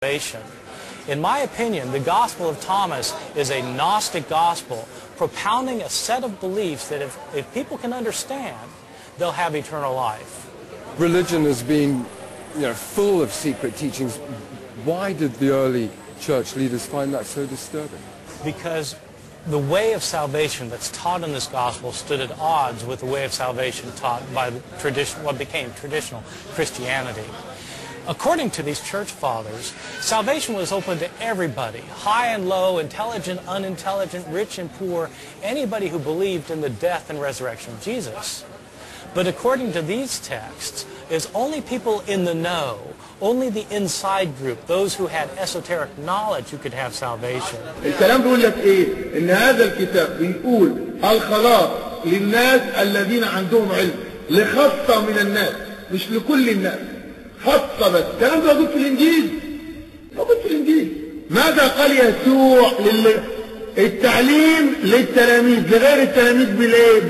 salvation. In my opinion, the Gospel of Thomas is a Gnostic gospel propounding a set of beliefs that if people can understand, they'll have eternal life. Religion has been, full of secret teachings. Why did the early church leaders find that so disturbing? Because the way of salvation that's taught in this gospel stood at odds with the way of salvation taught by the what became traditional Christianity. According to these church fathers, salvation was open to everybody, high and low, intelligent, unintelligent, rich and poor, anybody who believed in the death and resurrection of Jesus. But according to these texts, it's only people in the know, only the inside group, those who had esoteric knowledge who could have salvation. الكلام بيقول لك ايه؟ ان هذا الكتاب بنقول الخلاص للناس الذين عندهم علم، لخاصة من الناس، مش لكل الناس. خاصة بس. الكلام ده موجود في الانجيل. موجود في الانجيل. ماذا قال يسوع التعليم للتلاميذ لغير التلاميذ بالايه؟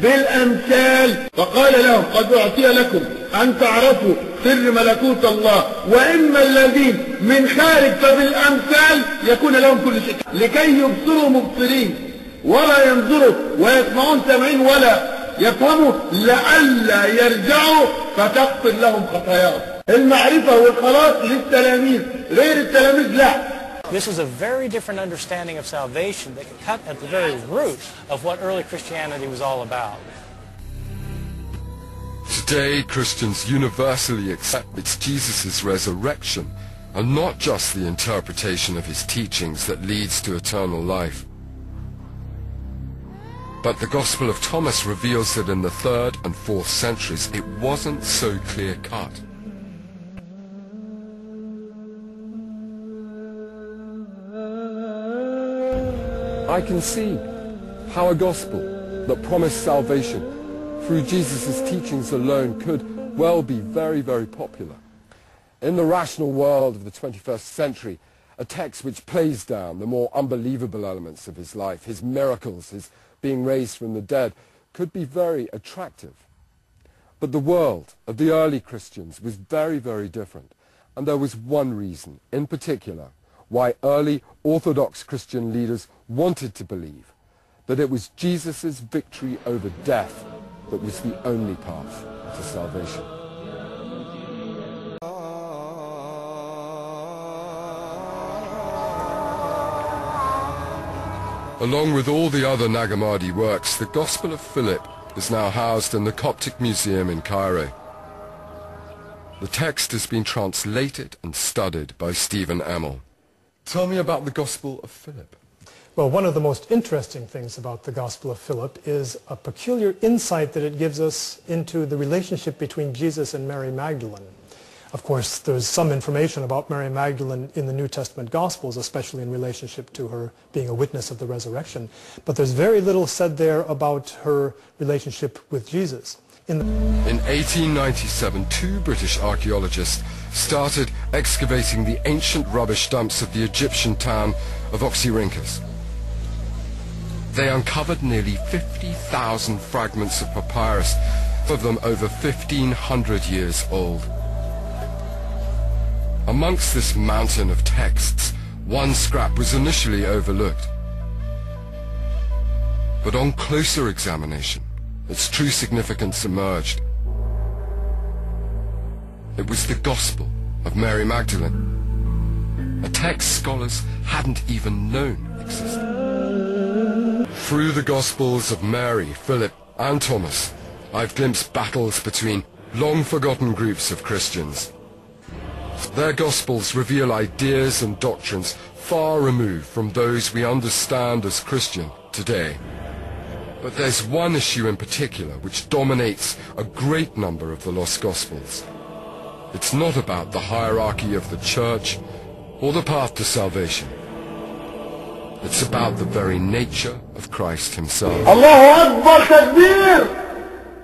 بالامثال فقال لهم قد اعطي لكم ان تعرفوا سر ملكوت الله واما الذين من خارج فبالامثال يكون لهم كل شيء لكي يبصروا مبصرين ولا ينظروا ويسمعون سامعين ولا يفهموا لئلا يرجعوا فتغفر لهم خطاياهم. المعرفة والخلاص للتلاميذ غير التلاميذ لا. This is a very different understanding of salvation that can cut at the very root of what early Christianity was all about. Today, Christians universally accept it's Jesus' resurrection and not just the interpretation of his teachings that leads to eternal life. But the Gospel of Thomas reveals that in the 3rd and 4th centuries it wasn't so clear-cut. I can see how a gospel that promised salvation through Jesus' teachings alone could well be very, very popular. In the rational world of the 21st century, a text which plays down the more unbelievable elements of his life, his miracles, his being raised from the dead, could be very attractive. But the world of the early Christians was very, very different. And there was one reason in particular why early Orthodox Christian leaders wanted to believe that it was Jesus' victory over death that was the only path to salvation. Along with all the other Nag Hammadi works, the Gospel of Philip is now housed in the Coptic Museum in Cairo. The text has been translated and studied by Stephen Amell. Tell me about the Gospel of Philip. Well, one of the most interesting things about the Gospel of Philip is a peculiar insight that it gives us into the relationship between Jesus and Mary Magdalene. Of course, there's some information about Mary Magdalene in the New Testament Gospels, especially in relationship to her being a witness of the resurrection. But there's very little said there about her relationship with Jesus. In 1897, 2 British archaeologists started excavating the ancient rubbish dumps of the Egyptian town of Oxyrhynchus. They uncovered nearly 50,000 fragments of papyrus, of them over 1,500 years old. Amongst this mountain of texts, one scrap was initially overlooked. But on closer examination, its true significance emerged. It was the Gospel of Mary Magdalene, a text scholars hadn't even known existed. Through the Gospels of Mary, Philip, and Thomas, I've glimpsed battles between long-forgotten groups of Christians. Their Gospels reveal ideas and doctrines far removed from those we understand as Christian today. But there's one issue in particular which dominates a great number of the lost Gospels. It's not about the hierarchy of the church or the path to salvation. It's about the very nature of Christ himself. الله أكبر تكبير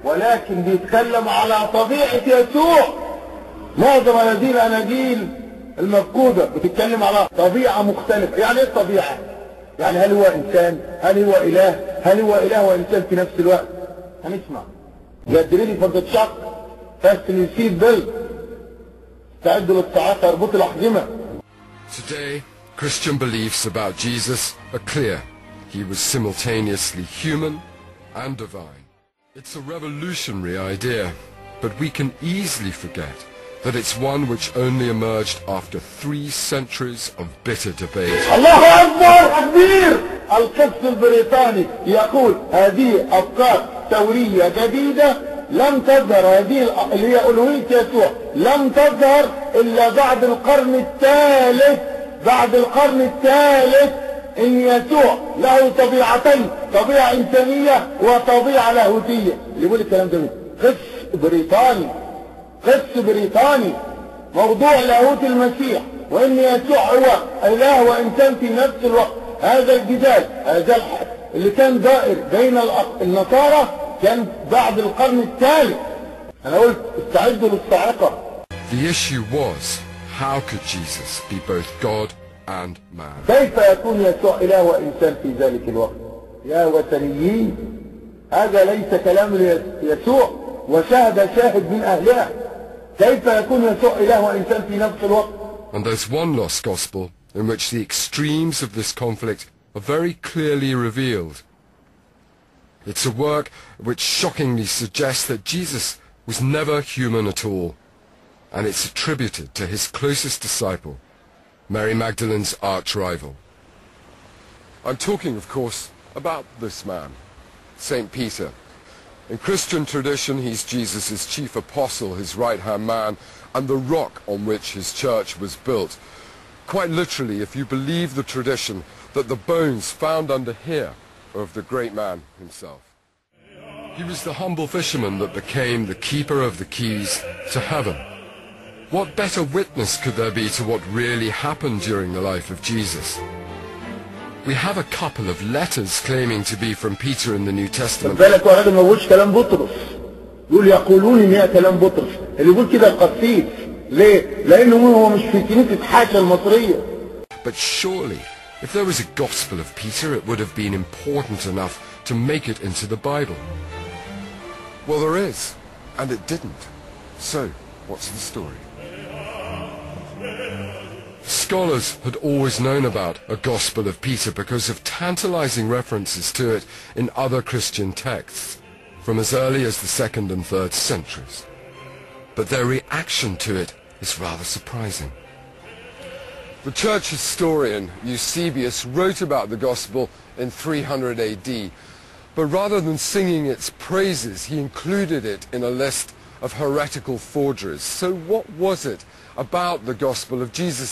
ولكن بيتكلم على طبيعة يسوع. معظم هذه الاناجيل المفقودة بتتكلم على طبيعة مختلفة. يعني ايه الطبيعة؟ يعني هل هو انسان؟ هل هو اله؟ هل هو اله وانسان في نفس الوقت؟ هنسمع. Get ready for the shock. Fasten your seat belt. تعدوا للصاعقة اربطوا الأحزمة. Today, Christian beliefs about Jesus are clear. He was simultaneously human and divine. It's a revolutionary idea, but we can easily forget that it's one which only emerged after 3 centuries of bitter debate. الله أكبر تكبير. القدس البريطاني يقول هذه أفكار ثورية جديدة لم تظهر، هذه اللي هي ألوهية يسوع لم تظهر إلا بعد القرن الثالث. بعد القرن الثالث إن يسوع له طبيعتين، طبيعة إنسانية وطبيعة لاهوتية. اللي يقول الكلام ده قدس بريطاني، قدس بريطاني، موضوع لاهوت المسيح وإن يسوع هو إله وإنسان في نفس الوقت. هذا الجدال، هذا اللي كان دائر بين النصارى كان بعد القرن الثالث. أنا قلت استعدوا للصاعقة. The issue was, how could Jesus be both God and man? كيف يكون يسوع إله وإنسان في ذلك الوقت؟ يا وثنيين، هذا ليس كلام يسوع وشاهد شاهد من أهلها. كيف يكون يسوع إله وإنسان في نفس الوقت؟ And there's one lost gospel in which the extremes of this conflict are very clearly revealed. It's a work which shockingly suggests that Jesus was never human at all, and it's attributed to his closest disciple, Mary Magdalene's arch-rival. I'm talking, of course, about this man, St. Peter. In Christian tradition, he's Jesus' chief apostle, his right-hand man, and the rock on which his church was built. Quite literally, if you believe the tradition, that the bones found under here are of the great man himself. He was the humble fisherman that became the keeper of the keys to heaven. What better witness could there be to what really happened during the life of Jesus? We have a couple of letters claiming to be from Peter in the New Testament. بالك واحد ما يقولش كلام بطرس. يقول يقولون ان هي كلام بطرس. اللي يقول كده القسيس. ليه؟ لانه هو مش في كنيسة حاشا المصرية. But surely, if there was a gospel of Peter, it would have been important enough to make it into the Bible. Well, there is, and it didn't. So, what's the story? Scholars had always known about a Gospel of Peter because of tantalizing references to it in other Christian texts from as early as the 2nd and 3rd centuries. But their reaction to it is rather surprising. The church historian Eusebius wrote about the Gospel in 300 AD, but rather than singing its praises, he included it in a list of heretical forgeries. So what was it about the Gospel of Jesus